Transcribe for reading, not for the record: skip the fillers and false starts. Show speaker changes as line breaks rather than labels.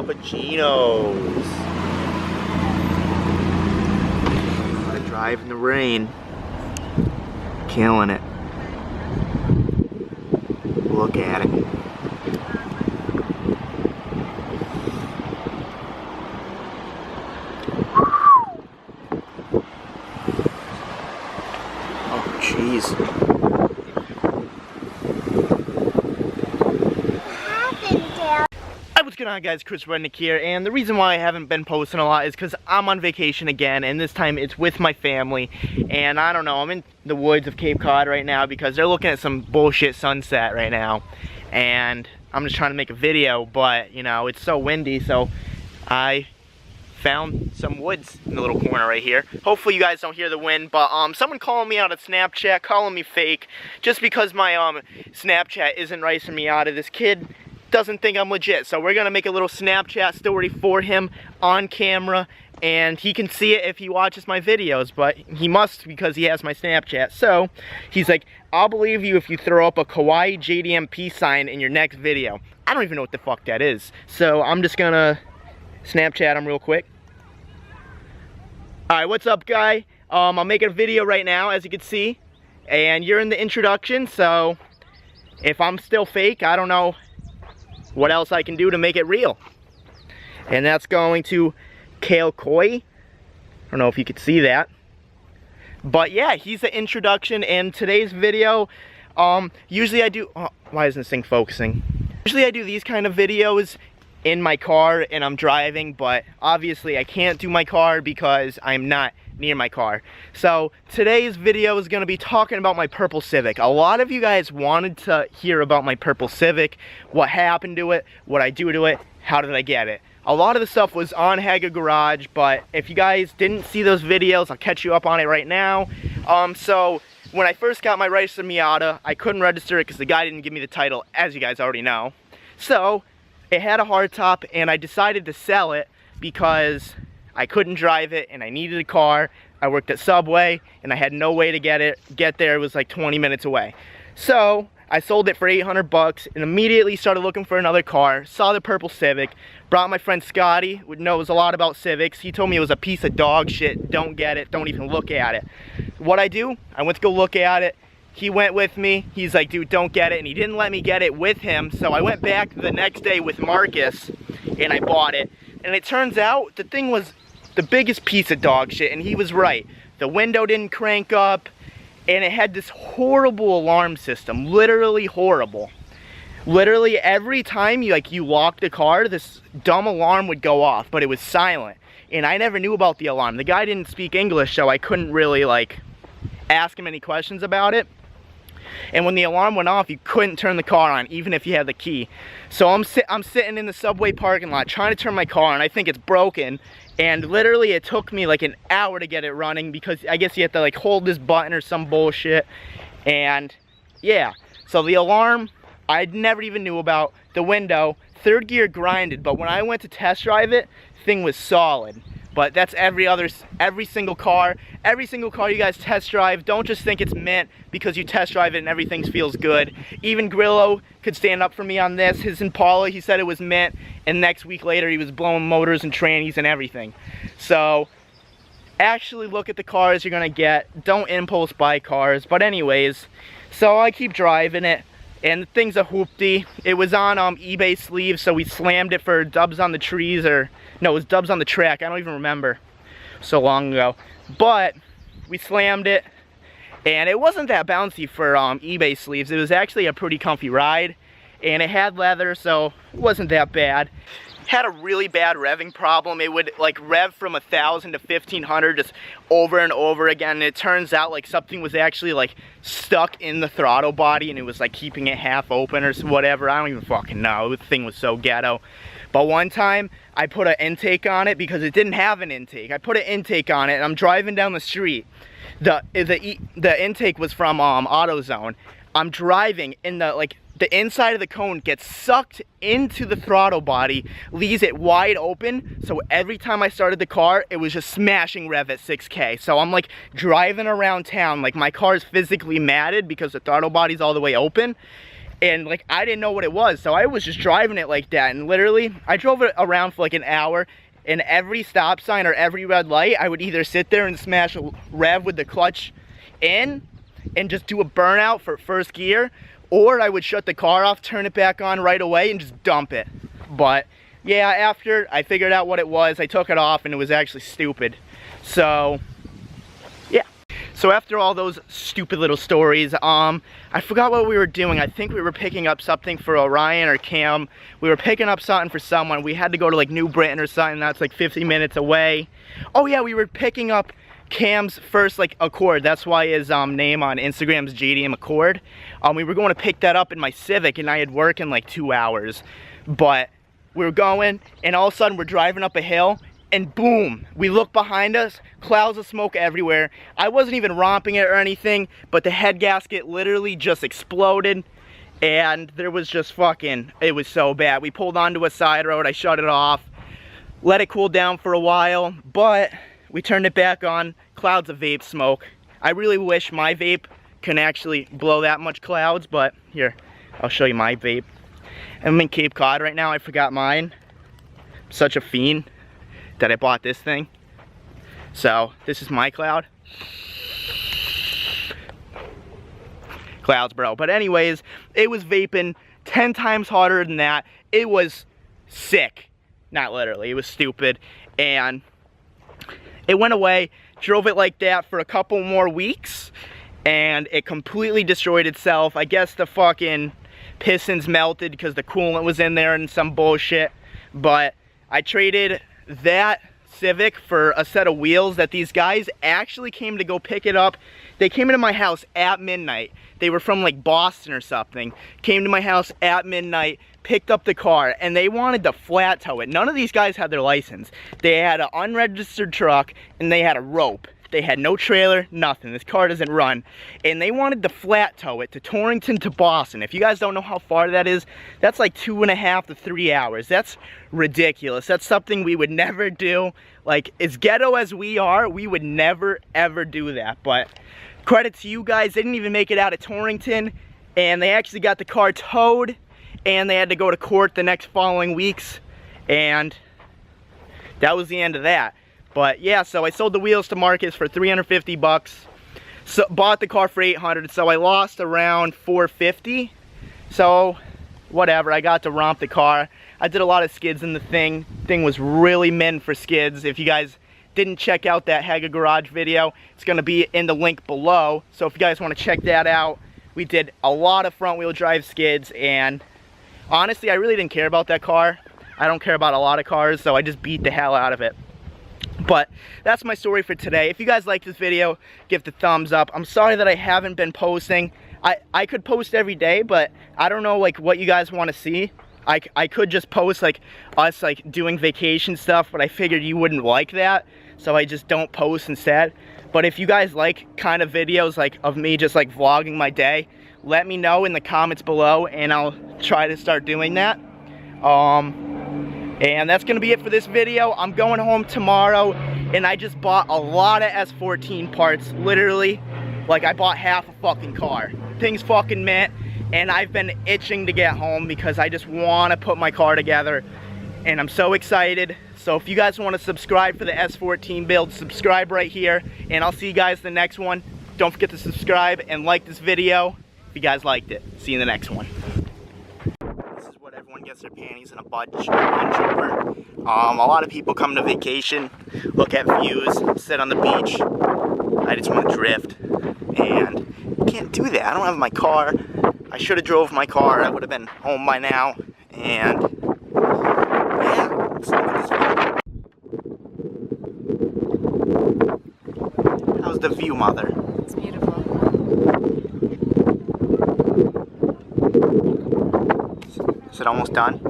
Frappuccinos. I drive in the rain. Killing it. Look at it. Oh, jeez. What's going on, guys? Chris Rednick here, and the reason why I haven't been posting a lot is because I'm on vacation again, and this time it's with my family. And I don't know, I'm in the woods of Cape Cod right now because they're looking at some bullshit sunset right now, and I'm just trying to make a video, but you know, it's so windy, so I found some woods in the little corner right here. Hopefully you guys don't hear the wind, but someone calling me out of Snapchat, calling me fake just because my Snapchat isn't Ricer Miata. This kid doesn't think I'm legit, so we're gonna make a little Snapchat story for him on camera, and he can see it if he watches my videos, but he must because he has my Snapchat. So he's like, I'll believe you if you throw up a kawaii JDMP sign in your next video. I don't even know what the fuck that is, so I'm just gonna Snapchat him real quick. Alright, what's up, guy? I'm making a video right now, as you can see, and you're in the introduction, so if I'm still fake, I don't know what else I can do to make it real. And that's going to Kale Koi. I don't know if you could see that. But yeah, he's the introduction, and today's video, usually I do, oh, why isn't this thing focusing? Usually I do these kind of videos in my car and I'm driving, but obviously I can't do my car because I'm not near my car. So today's video is going to be talking about my purple Civic. A lot of you guys wanted to hear about my purple Civic, what happened to it, what I do to it, how did I get it. A lot of the stuff was on Haga Garage, but if you guys didn't see those videos, I'll catch you up on it right now. So when I first got my Ricer Miata, I couldn't register it because the guy didn't give me the title, as you guys already know. So it had a hardtop, and I decided to sell it because I couldn't drive it and I needed a car. I worked at Subway and I had no way to get there. It was like 20 minutes away. So I sold it for 800 bucks and immediately started looking for another car. Saw the purple Civic, brought my friend Scotty, who knows a lot about Civics. He told me it was a piece of dog shit. Don't get it, don't even look at it. What I do, I went to go look at it. He went with me. He's like, dude, don't get it. And he didn't let me get it with him. So I went back the next day with Marcus and I bought it. And it turns out the thing was the biggest piece of dog shit, and he was right. The window didn't crank up, and it had this horrible alarm system, literally horrible. Literally every time you locked the car, this dumb alarm would go off, but it was silent. And I never knew about the alarm. The guy didn't speak English, so I couldn't really ask him any questions about it. And when the alarm went off, you couldn't turn the car on, even if you had the key. So I'm sitting in the Subway parking lot trying to turn my car on. I think it's broken. And literally it took me like an hour to get it running because I guess you have to hold this button or some bullshit. And yeah, so the alarm, I never even knew about. The window, third gear grinded, but when I went to test drive it, thing was solid. But that's every single car you guys test drive. Don't just think it's mint because you test drive it and everything feels good. Even Grillo could stand up for me on this. His Impala, he said it was mint, and next week later he was blowing motors and trannies and everything. So actually look at the cars you're gonna get. Don't impulse buy cars. But anyways, so I keep driving it, and the thing's a hoopty. It was on eBay sleeves, so we slammed it for dubs on the trees, or no, it was dubs on the track. I don't even remember, so long ago. But we slammed it, and it wasn't that bouncy for eBay sleeves. It was actually a pretty comfy ride, and it had leather, so it wasn't that bad. Had a really bad revving problem. It would rev from 1,000 to 1,500 just over and over again. And it turns out something was actually stuck in the throttle body, and it was keeping it half open or whatever. I don't even fucking know. The thing was so ghetto. But one time I put an intake on it because it didn't have an intake. I put an intake on it and I'm driving down the street. The intake was from AutoZone. I'm driving and the inside of the cone gets sucked into the throttle body, leaves it wide open, so every time I started the car, it was just smashing rev at 6K. So I'm driving around town, my car is physically matted because the throttle body's all the way open, And like, I didn't know what it was, so I was just driving it like that. And literally, I drove it around for like an hour. And every stop sign or every red light, I would either sit there and smash a rev with the clutch in and just do a burnout for first gear, or I would shut the car off, turn it back on right away, and just dump it. But yeah, after I figured out what it was, I took it off, and it was actually stupid. So yeah. So after all those stupid little stories, I forgot what we were doing. I think we were picking up something for Orion or Cam. We were picking up something for someone. We had to go to like New Britain or something. That's like 50 minutes away. Oh yeah, we were picking up Cam's first like Accord. That's why his name on Instagram is JDM Accord. We were going to pick that up in my Civic, and I had work in like 2 hours. But we were going, and all of a sudden we're driving up a hill, and boom, we look behind us, clouds of smoke everywhere. I wasn't even romping it or anything, but the head gasket literally just exploded, and there was just fucking, it was so bad. We pulled onto a side road, I shut it off, let it cool down for a while, but we turned it back on, clouds of vape smoke. I really wish my vape can actually blow that much clouds, but here, I'll show you my vape. I'm in Cape Cod right now, I forgot mine. I'm such a fiend that I bought this thing. So this is my cloud. Clouds, bro. But anyways, it was vaping 10 times harder than that. It was sick. Not literally, it was stupid. And it went away, drove it like that for a couple more weeks, and it completely destroyed itself. I guess the fucking pistons melted because the coolant was in there and some bullshit. But I traded that Civic for a set of wheels that these guys actually came to go pick it up. They came into my house at midnight. They were from like Boston or something. Came to my house at midnight, picked up the car, and they wanted to flat tow it. None of these guys had their license. They had an unregistered truck, and they had a rope. They had no trailer, nothing. This car doesn't run. And they wanted to flat tow it to Torrington to Boston. If you guys don't know how far that is, that's like 2.5 to 3 hours. That's ridiculous. That's something we would never do. Like, as ghetto as we are, we would never, ever do that. But credit to you guys, they didn't even make it out of Torrington. And they actually got the car towed. And they had to go to court the next following weeks. And that was the end of that. But yeah, so I sold the wheels to Marcus for 350 bucks. So bought the car for 800, so I lost around 450. So whatever, I got to romp the car. I did a lot of skids in the thing. Thing was really meant for skids. If you guys didn't check out that Haga Garage video, it's gonna be in the link below. So if you guys wanna check that out, we did a lot of front wheel drive skids, and honestly, I really didn't care about that car. I don't care about a lot of cars, so I just beat the hell out of it. But that's my story for today. If you guys like this video, give the thumbs up. I'm sorry that I haven't been posting. I could post every day, but I don't know like what you guys want to see. I could just post like us like doing vacation stuff, but I figured you wouldn't like that, so I just don't post instead. But if you guys like kind of videos like of me just like vlogging my day, let me know in the comments below, and I'll try to start doing that. And that's gonna be it for this video. I'm going home tomorrow, and I just bought a lot of S14 parts, literally. Like, I bought half a fucking car. Thing's fucking mint, and I've been itching to get home because I just wanna put my car together, and I'm so excited. So if you guys wanna subscribe for the S14 build, subscribe right here, and I'll see you guys in the next one. Don't forget to subscribe and like this video if you guys liked it. See you in the next one. Everyone gets their panties in a bunch over. A lot of people come to vacation, look at views, sit on the beach. I just want to drift, and you can't do that. I don't have my car. I should have drove my car. I would have been home by now. And yeah, let's look at this view. How's the view, mother?
It's beautiful.
Is it almost done?